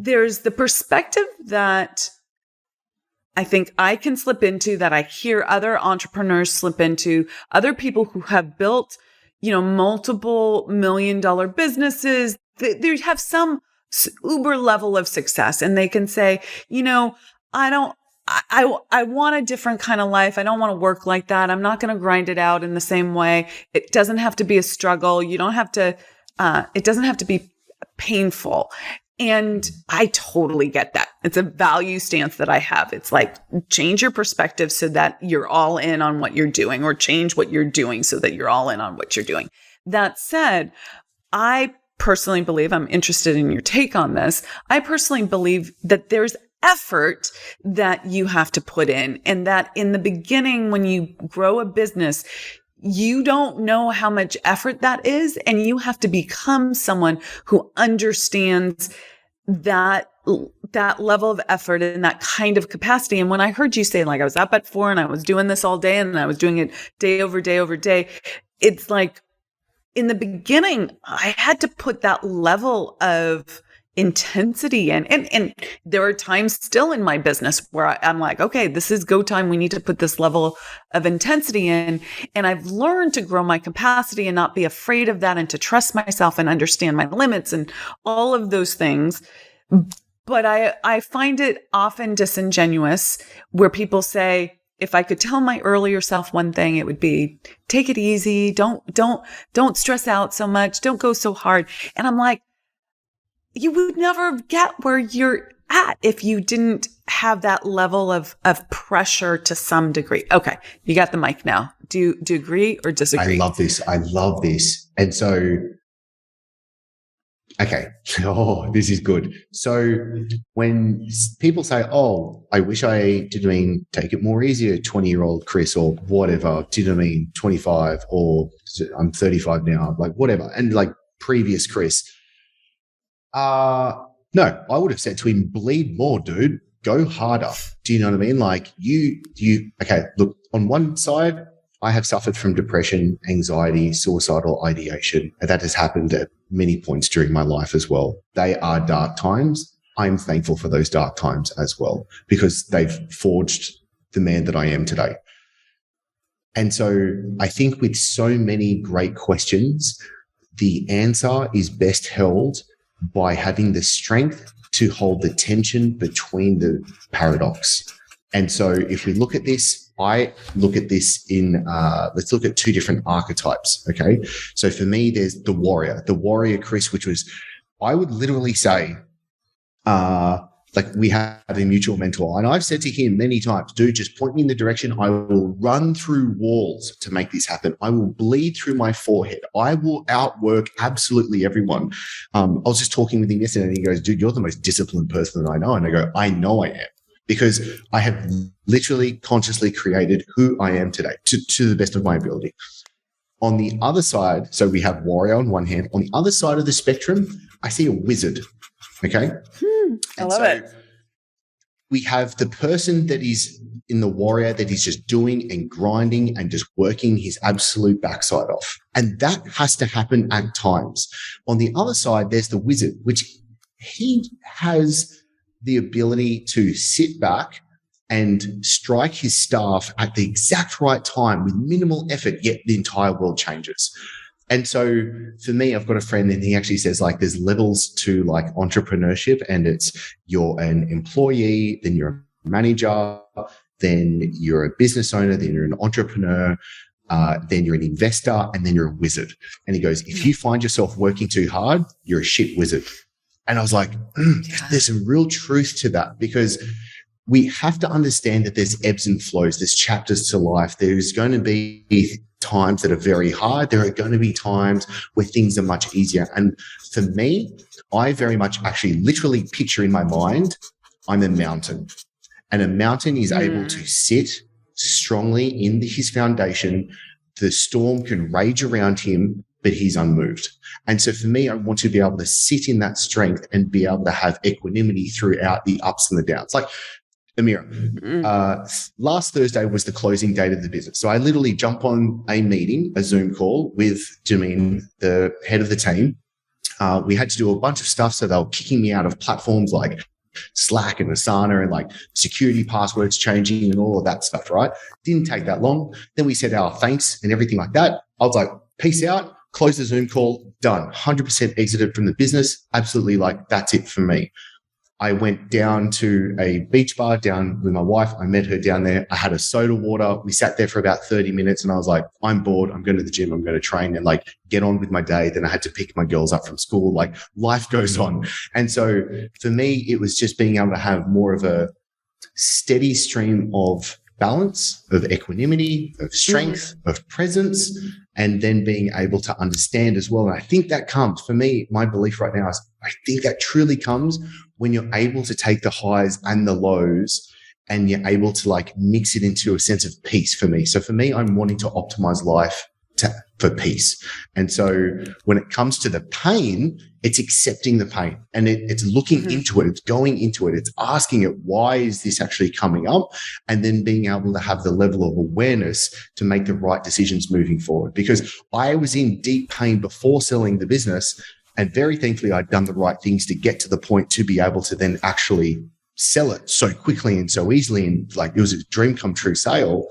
there's the perspective that I think I can slip into, that I hear other entrepreneurs slip into, other people who have built, multiple $1 million businesses. They have some uber level of success, and they can say, I want a different kind of life. I don't want to work like that. I'm not going to grind it out in the same way. It doesn't have to be a struggle. You don't have to, it doesn't have to be painful. And I totally get that. It's a value stance that I have. It's like, change your perspective so that you're all in on what you're doing, or change what you're doing so that you're all in on what you're doing. That said, I personally believe, I'm interested in your take on this. I personally believe that there's effort that you have to put in, and that in the beginning, when you grow a business, you don't know how much effort that is, and you have to become someone who understands that level of effort and that kind of capacity. And when I heard you say, like, I was up at 4 and I was doing this all day, and I was doing it day over day over day, it's like, in the beginning, I had to put that level of intensity in. And there are times still in my business where I'm like, okay, this is go time. We need to put this level of intensity in. And I've learned to grow my capacity and not be afraid of that, and to trust myself and understand my limits and all of those things. But I find it often disingenuous where people say, if I could tell my earlier self one thing, it would be, take it easy. Don't stress out so much. Don't go so hard. And I'm like, you would never get where you're at if you didn't have that level of pressure to some degree. Okay. You got the mic now. Do you agree or disagree? I love this. And so, okay. Oh, this is good. So when people say, oh, I wish I didn't mean take it more easier, 20-year-old Chris, or whatever, didn't mean 25, or I'm 35 now, like whatever. And like previous Chris, no, I would have said to him, bleed more, dude, go harder. Do you know what I mean? Like okay, look, on one side, I have suffered from depression, anxiety, suicidal ideation. That has happened at many points during my life as well. They are dark times. I'm thankful for those dark times as well, because they've forged the man that I am today. And so I think with so many great questions, the answer is best held by having the strength to hold the tension between the paradox. And so if we look at this, I look at this in, let's look at 2 different archetypes, okay? So for me, there's the warrior Chris, which was, I would literally say, like we have a mutual mentor. And I've said to him many times, dude, just point me in the direction. I will run through walls to make this happen. I will bleed through my forehead. I will outwork absolutely everyone. I was just talking with him yesterday, and he goes, dude, you're the most disciplined person that I know. And I go, I know I am, because I have literally consciously created who I am today to the best of my ability. On the other side, so we have warrior on one hand. On the other side of the spectrum, I see a wizard. Okay. I love it. We have the person that is in the warrior, that is just doing and grinding and just working his absolute backside off. And that has to happen at times. On the other side, there's the wizard, which he has the ability to sit back and strike his staff at the exact right time with minimal effort, yet the entire world changes. And so for me, I've got a friend, and he actually says, like, there's levels to like entrepreneurship, and it's you're an employee, then you're a manager, then you're a business owner, then you're an entrepreneur, then you're an investor, and then you're a wizard. And he goes, if you find yourself working too hard, you're a shit wizard. And I was like, there's some real truth to that, because we have to understand that there's ebbs and flows, there's chapters to life. There's going to be times that are very hard. There are going to be times where things are much easier. And for me, I very much actually literally picture in my mind, I'm a mountain, and a mountain is able to sit strongly in his foundation. The storm can rage around him, but he's unmoved. And so for me, I want to be able to sit in that strength and be able to have equanimity throughout the ups and the downs. Like, Amira, last Thursday was the closing date of the business. So I literally jump on a meeting, a Zoom call with Jameen, the head of the team. we had to do a bunch of stuff. So they were kicking me out of platforms like Slack and Asana and like security passwords changing and all of that stuff, right? Didn't take that long. Then we said our thanks and everything like that. I was like, peace out, close the Zoom call, done. 100% exited from the business. Absolutely, like, that's it for me. I went down to a beach bar down with my wife. I met her down there. I had a soda water. We sat there for about 30 minutes and I was like, I'm bored. I'm going to the gym. I'm going to train and like get on with my day. Then I had to pick my girls up from school. Like, life goes on. And so for me, it was just being able to have more of a steady stream of balance, of equanimity, of strength, of presence, and then being able to understand as well. And I think that comes, for me, my belief right now is I think that truly comes when you're able to take the highs and the lows and you're able to like mix it into a sense of peace for me. So for me, I'm wanting to optimize life for peace. And so when it comes to the pain, it's accepting the pain and it's looking into it. It's going into it. It's asking it, why is this actually coming up? And then being able to have the level of awareness to make the right decisions moving forward. Because I was in deep pain before selling the business, and very thankfully I'd done the right things to get to the point to be able to then actually sell it so quickly and so easily. And like, it was a dream come true sale.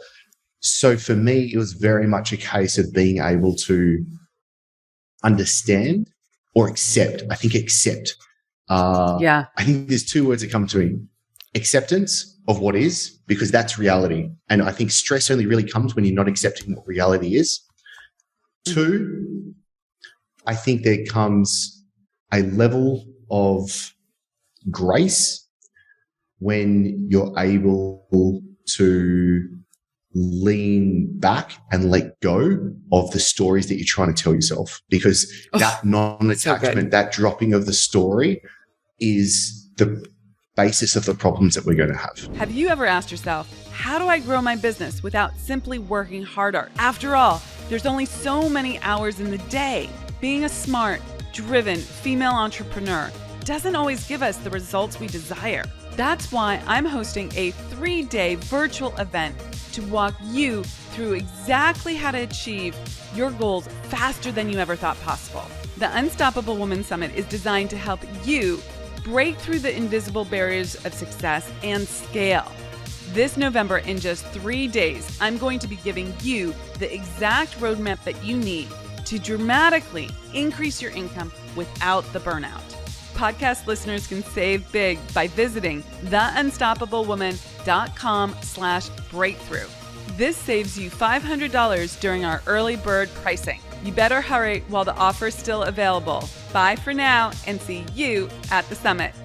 So for me, it was very much a case of being able to understand or accept. I think accept. I think there's two words that come to me. Acceptance of what is, because that's reality. And I think stress only really comes when you're not accepting what reality is. Two, I think there comes a level of grace when you're able to lean back and let go of the stories that you're trying to tell yourself, because that non-attachment, that dropping of the story is the basis of the problems that we're going to have. Have you ever asked yourself, how do I grow my business without simply working harder? After all, there's only so many hours in the day. Being a smart, driven female entrepreneur doesn't always give us the results we desire. That's why I'm hosting a 3-day virtual event to walk you through exactly how to achieve your goals faster than you ever thought possible. The Unstoppable Woman Summit is designed to help you break through the invisible barriers of success and scale. This November, in just 3 days, I'm going to be giving you the exact roadmap that you need to dramatically increase your income without the burnout. Podcast listeners can save big by visiting theunstoppablewoman.com/breakthrough. This saves you $500 during our early bird pricing. You better hurry while the offer's still available. Bye for now and see you at the summit.